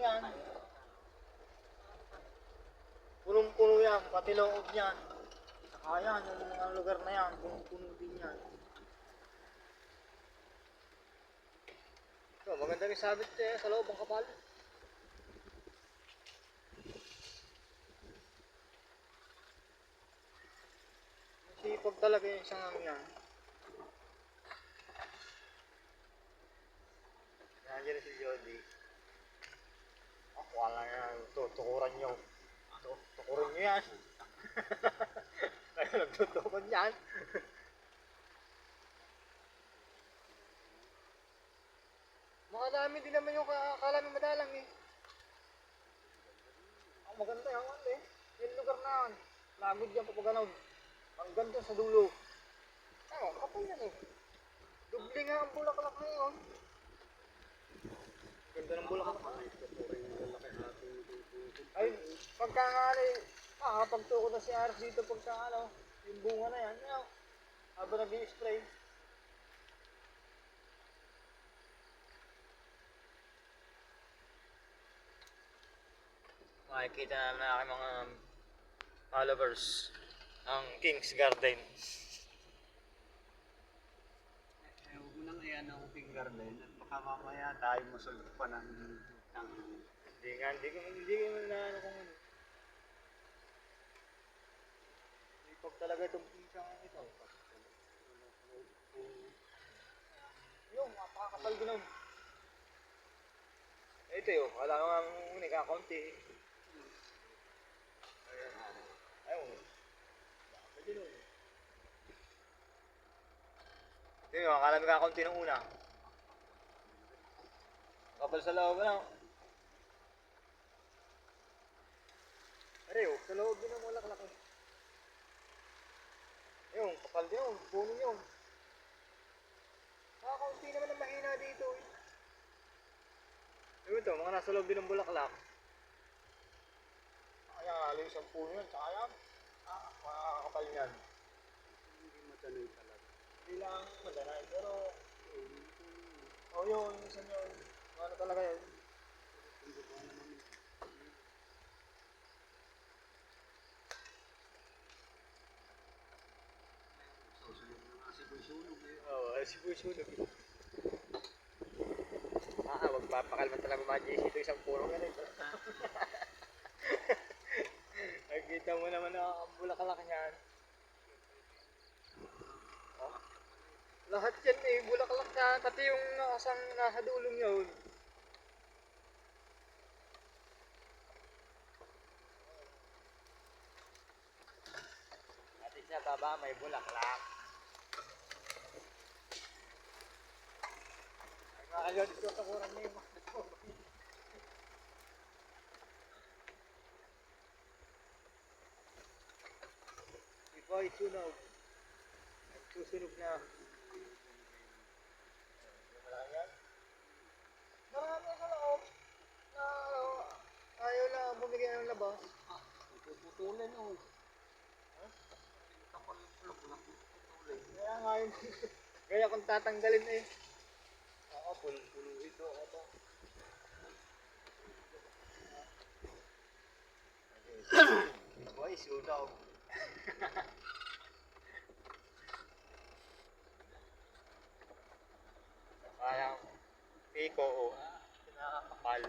yan. Punong-puno yan, pati loob yan. Saka yan, yung mga lugar na yan, punong-puno din yan. So, maganda rin sabit sa loob ang kapal. Sipag talaga yung isang ano yan. Nandiyan na si Jody. Ako wala yan, tukuran nyo. Tukuran nyo yan. Kayo nagtutukod yan. Makadami din naman yung akala ng madalang eh. Ang maganda yung ano eh. Yung lugar na yan. Lagod yan papaganaw. Ang ganda sa dulo. Ano, kapal yan eh. Dubli nga ang bulaklak na yun. Ganda ng bulaklak na. Ay, pagka nga pagtukod na si Aris dito pagka ano, yung bunga na yan. Ano, habang nag-i-spray. Makikita namin na aking mga followers ang King's Garden. Huwag mo nang iyan ang King's Garden at baka mamaya tayo masulot pa ng Hindi ko na ano kung ano. Ipag talaga itong pinsang ito. Yung, mapakakapal din nun. Ito yun, wala nga unik kakunti. Ayun. Pwede nun. Ito yun, akala mo kakunti nung una. Kapal sa loob lang. Areyo, sa loob din ang walaklak eh. Yung, kapal din yun, puno yun. Kakunti naman ang mahina dito eh. Ito, mga nasa loob din ng bulaklak. Kaya nga, alis ang puno yan, tsaka yan. Makakapal yan. hindi matanay talaga. Hindi lang madanay, pero yun, minsan yun. Ano talaga yun? Siboy sunog eh. Magpapakalman talaga mga JC ito isang puro nga rin. Nakikita mo naman na ang bulaklak niyan. Lahat yan eh, bulaklak na, pati yung nasa dulong yun. At isa baba may bulaklak. Ayaw dito sa kurang niya yung mga iba ay sunog. Susunog na. Malaki yan. Marami sa loob na ayaw na bumigay ng labas. Puputulan o. Kaya nga yun. Kaya kung tatanggalin eh. Puno ito. Boy, sunog. Parang piko o. Kinakapal.